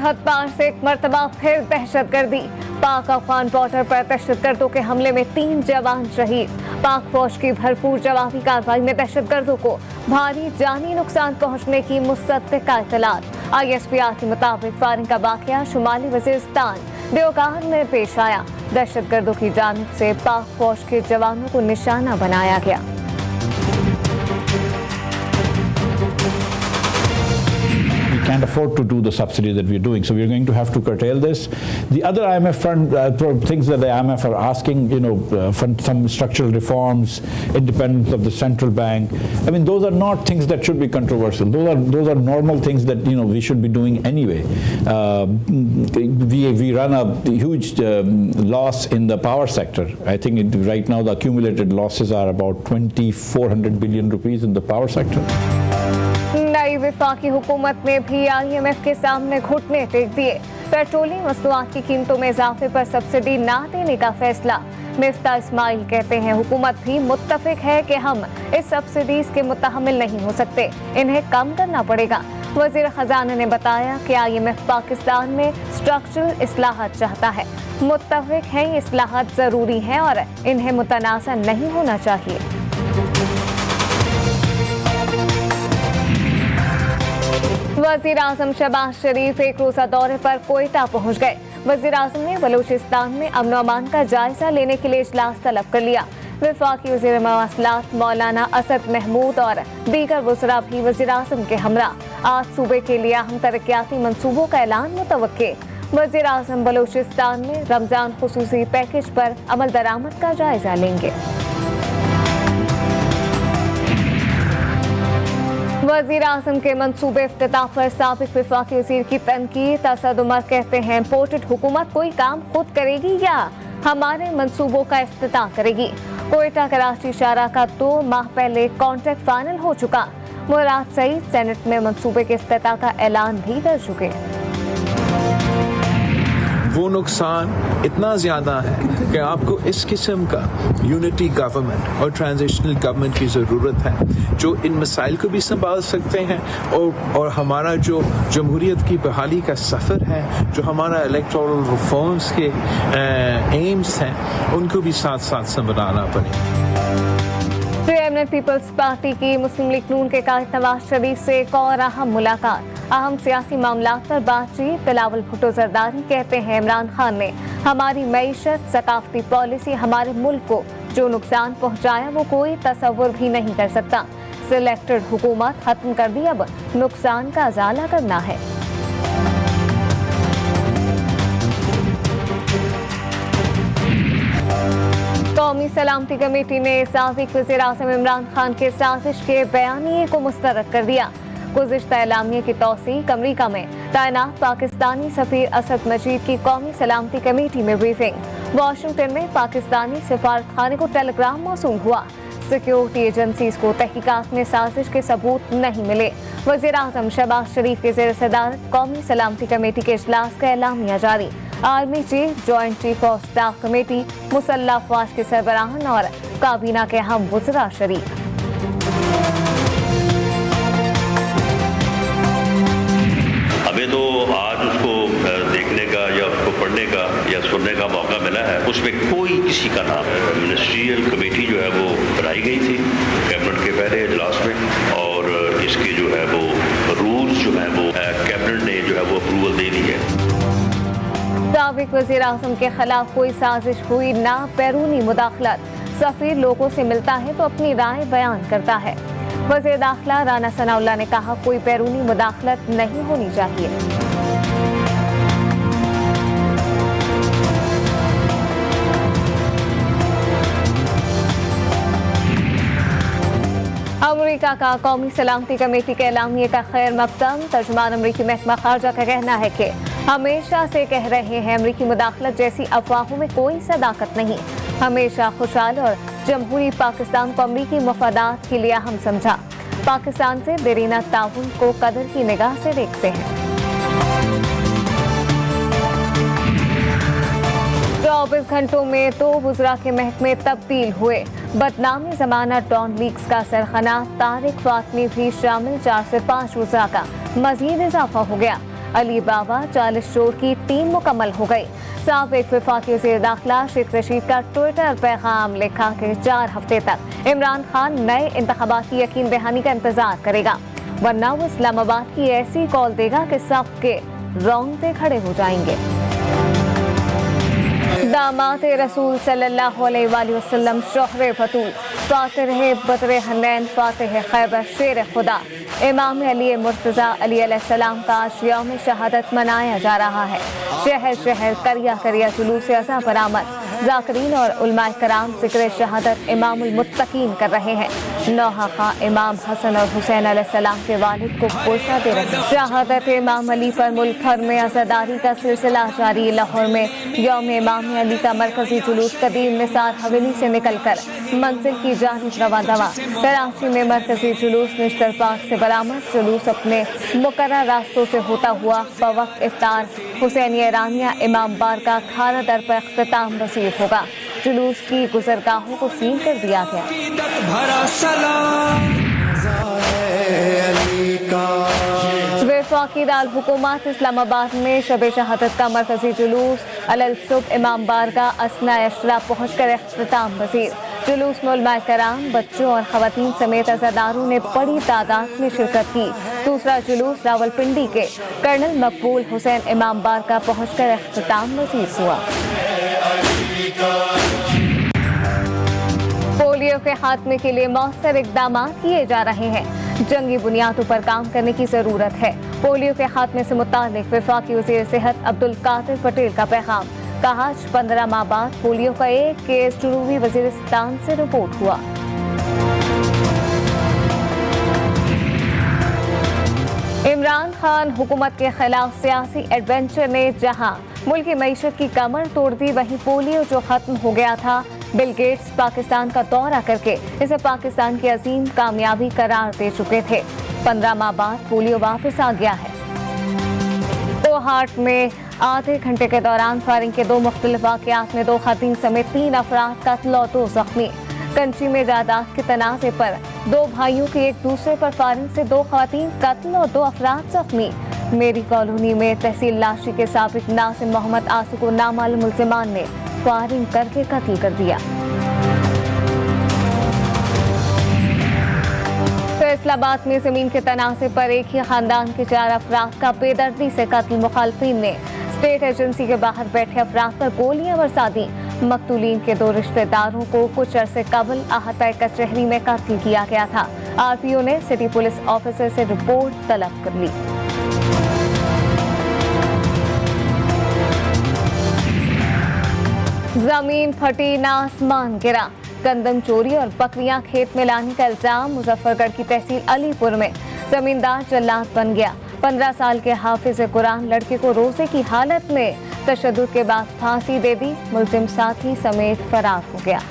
सरहद पार से एक मर्तबा फिर दहशतगर्दी। पाक अफगान बॉर्डर पर दहशतगर्दों के हमले में 3 जवान शहीद। पाक फौज की भरपूर जवाबी कार्रवाई में दहशतगर्दों को भारी जानी नुकसान पहुंचने की मुसद्दिक इत्तलात। ISPR के मुताबिक फायरिंग का वाकया शुमाली वजीरिस्तान देवगार में पेश आया। दहशतगर्दों की जानिब से पाक फौज के जवानों को निशाना बनाया गया। Can't afford to do the subsidy that we're doing, so we're going to have to curtail this. The other IMF front things that the IMF are asking, some structural reforms, independence of the central bank. I mean, those are not things that should be controversial. Those are normal things that we should be doing anyway. We run a huge loss in the power sector. I think right now the accumulated losses are about 2,400 billion rupees in the power sector. नई वफाकी हुकूमत ने भी IMF के सामने घुटने take दिए। Petroleum मसनूआत की कीमतों में इजाफे पर सब्सिडी ना देने का फैसला। मिफ्ता इस्माइल कहते हैं हुकूमत भी मुत्तफिक है कि हम इस सब्सिडीज के मुतहम्मिल नहीं हो सकते, इन्हें कम करना पड़ेगा। वजीर खजाना ने बताया कि IMF पाकिस्तान में स्ट्रक्चरल इस्लाहत चाहता है। मुत्तफिक हैं ये इस्लाहत जरूरी हैं और इन्हें मुतनाज़ा नहीं होना चाहिए। वज़ीर आज़म शहबाज शरीफ एक रोज़ा दौरे पर कोयटा पहुंच गए। वज़ीर आज़म ने बलूचिस्तान में अमन व अमान का जायजा लेने के लिए इजलास तलब कर लिया। वफाकी वज़ीर मवासलात मौलाना असद महमूद और दीगर वज़रा भी वज़ीर आज़म के हमरा। आज सूबे के लिए अहम तरक्याती मंसूबों का ऐलान मुतवक्के। वज़ीर आज़म बलूचिस्तान में रमज़ान खुसूसी पैकेज पर अमल दरामद का जायजा लेंगे। वज़ीर आज़म के मंसूबे इफ्तिताह पर साबिक वफाकी वज़ीर की तनकीद। असद उमर कहते हैं इम्पोर्टेड हुकूमत कोई काम खुद करेगी या हमारे मंसूबों का इफ्तिताह करेगी। कोयटा कराची शाहराह का 2 माह पहले कॉन्ट्रैक्ट फाइनल हो चुका। मुराद सईद सेनेट में मंसूबे के इफ्तिताह का ऐलान भी कर चुके। वो नुकसान इतना ज़्यादा है कि आपको इस किस्म का यूनिटी गवर्नमेंट और ट्रांजिशनल गवर्नमेंट की ज़रूरत है जो इन मसाइल को भी संभाल सकते हैं और हमारा जो जमहूरियत की बहाली का सफ़र है, जो हमारा इलेक्टोरल रिफॉर्म्स के एम्स हैं, उनको भी साथ साथ संभालना पड़ेगा। प्रीएमिनेंट पीपल्स पार्टी की मुस्लिम लीग नून के कायद नवाज शरीफ से एक और अहम मुलाकात। अहम सियासी मामलात पर बातचीत। बिलावल भुट्टो जरदारी कहते हैं इमरान खान ने हमारी मईशत सकाफती पॉलिसी हमारे मुल्क को जो नुकसान पहुंचाया वो कोई तसव्वुर भी नहीं कर सकता। सिलेक्टेड हुकूमत खत्म कर दी, अब नुकसान का अजाला करना है। कौमी सलामती कमेटी ने साबिक वज़ीर आज़म इमरान खान के साजिश के बयानिए को मुस्तरद कर दिया। गुज़िश्ता एलामिया की तौसीक। अमरीका में तैनात पाकिस्तानी सफ़ीर असद मजीद की कौमी सलामती कमेटी में ब्रीफिंग। वाशिंगटन में पाकिस्तानी सिफारतखाने को टेलीग्राम मौसूल हुआ। सिक्योरिटी एजेंसीज को तहकीकात में साजिश के सबूत नहीं मिले। वज़ीर आज़म शहबाज शरीफ के ज़ेर सदारत कौमी सलामती कमेटी के इजलास का एलामिया जारी। Army chief, joint chief of staff committee, मुसल्लह अफवाज के सरबराहान और काबीना के अहम वज़रा शरीक। हमें तो आज उसको देखने का या उसको पढ़ने का या सुनने का मौका मिला है। उसमें कोई किसी का नाम मिनिस्ट्रियल कमेटी जो है वो बनाई गई थी कैबिनेट के पहले इजलास में, और इसके जो है वो रूल्स जो है वो कैबिनेट ने जो है वो अप्रूवल दे दी है। साबिक वज़ीर आज़म के खिलाफ कोई साजिश हुई ना बैरूनी मुदाखलत। सफ़ीर लोगों से मिलता है तो अपनी राय बयान करता है। वज़ीर दाखिला राना सनाउल्लाह ने कहा कोई बैरूनी मुदाखलत नहीं होनी चाहिए। अमेरिका का कौमी सलामती कमेटी के एलामिये का खैर मकदम। तर्जुमान अमरीकी महकमा खारजा का कहना है कि हमेशा से कह रहे हैं अमरीकी मुदाखलत जैसी अफवाहों में कोई सदाकत नहीं। हमेशा खुशहाल और जमहूरी पाकिस्तान को अमरीकी मफादात के लिए अहम समझा। पाकिस्तान से देरीना ताउन को कदर की निगाह से देखते हैं। 24 घंटों में 2 वज़रा के महकमे तब्दील हुए। बदनामी ज़माना डॉन लीग्स का सरखना तारिक फातमी भी शामिल। 4 से 5 वज़रा का मजीद इजाफा हो गया। अली बाबा 40 चोर की टीम मुकम्मल हो गई। साबिक वफाकी वज़ीर दाखिला शेख रशीद का ट्विटर पैगाम लिखा कि 4 हफ्ते तक इमरान खान नए इंतखाबात की यकीन दहानी का इंतजार करेगा, वरना वो इस्लामाबाद की ऐसी कॉल देगा कि सबके रोंगटे खड़े हो जाएंगे। दामाद रसूल सल्लल्लाहु अलैहि वसल्लम शोहरे बतूल फातिह बदर हनैन फातिह खैबर शेर खुदा इमाम अली मुर्तज़ा अलैहिस्सलाम का आज यौम शहादत मनाया जा रहा है। शहर शहर करिया करिया जुलूस अज़ा बरामद ज़ाकिरीन और उलमाए कराम ज़िक्र शहादत इमामुल मुत्तकीन कर रहे हैं। नौहा इमाम हसन और हुसैन अलैहिस्सलाम के वालिद को पुरसा दे रहे हैं। शहादत इमाम अली पर मुल्क भर में अज़ादारी का सिलसिला जारी। लाहौर में यौम इमाम अली का मरकजी जुलूस कदीम निसार हवेली से निकलकर मंजिल की जानिब रवा दवा। कराची में मरकजी जुलूस निश्तर पार्क से बरामद। जुलूस अपने मुकर्रर रास्तों से होता हुआ बवक्त इफ्तार हुसैनिया रानिया इमाम बार का खाना दर पर इख्तिताम रसीद होगा। जुलूस की गुजरगाहों को सील कर दिया गया। वफाकी दारुल हुकूमत इस्लामाबाद में शब शहादत का मरकजी जुलूस अलसुब इमाम बारगाह असना अशरा पहुँच कर इख्तिताम पजीर। जुलूस में उलमाए कराम, बच्चों और खवातीन समेत अज़ादारों ने बड़ी तादाद में शिरकत की। दूसरा जुलूस रावलपिंडी के कर्नल मकबूल हुसैन इमाम बारगाह पहुँच कर इख्तिताम पजीर हुआ। पोलियो के खात्मे के लिए मौसर इकदाम किए जा रहे हैं। जंगी बुनियादों पर काम करने की जरूरत है। पोलियो के खात्मे से मुतालिक वफाकी वज़ीर सेहत अब्दुल कादिर पटेल का पैगाम। कहा 15 माह बाद पोलियो का एक केस जनूबी वजीरिस्तान से रिपोर्ट हुआ। इमरान खान हुकूमत के खिलाफ सियासी एडवेंचर ने जहां मुल्क की मईशत की कमर तोड़ दी, वहीं पोलियो जो खत्म हो गया था, बिल गेट्स पाकिस्तान का दौरा करके इसे पाकिस्तान की अजीम कामयाबी करार दे चुके थे। 15 माह बाद पोलियो वापस आ गया है। कोहाट में आधे घंटे के दौरान फायरिंग के 2 मुख्तलिफ वाक़यात में 2 ख़वातीन समेत 3 अफराद कत्ल और 2 जख्मी। कंची में जायदाद के तनाज़े पर 2 भाइयों की एक दूसरे पर फायरिंग से 2 ख़वातीन कत्ल और 2 अफराद जख्मी। मेरी कॉलोनी में तहसील लाशी के साबिक नासिम मोहम्मद आसिफ को नामालूम मुल्ज़िमान ने फायरिंग करके कत्ल कर दिया। फैसलाबाद में जमीन के तनाज़े पर एक ही खानदान के 4 अफराद का बेदर्दी से कत्ल। मुखालफिन ने स्टेट एजेंसी के बाहर बैठे अफराद पर गोलियां बरसा दी। मकतूलीन के 2 रिश्तेदारों को कुछ अरसे कबल आहता कचहरी में कत्ल किया गया था। आरपीओ ने सिटी पुलिस ऑफिसर से रिपोर्ट तलब कर ली। जमीन फटी ना आसमान गिरा। गंदम चोरी और बकरियां खेत में लाने का इल्जाम। मुजफ्फरगढ़ की तहसील अलीपुर में जमींदार जल्लाद बन गया। 15 साल के हाफिज कुरान लड़के को रोजे की हालत में तशद्दुद के बाद फांसी दे दी। मुलजिम साथी समेत फरार हो गया।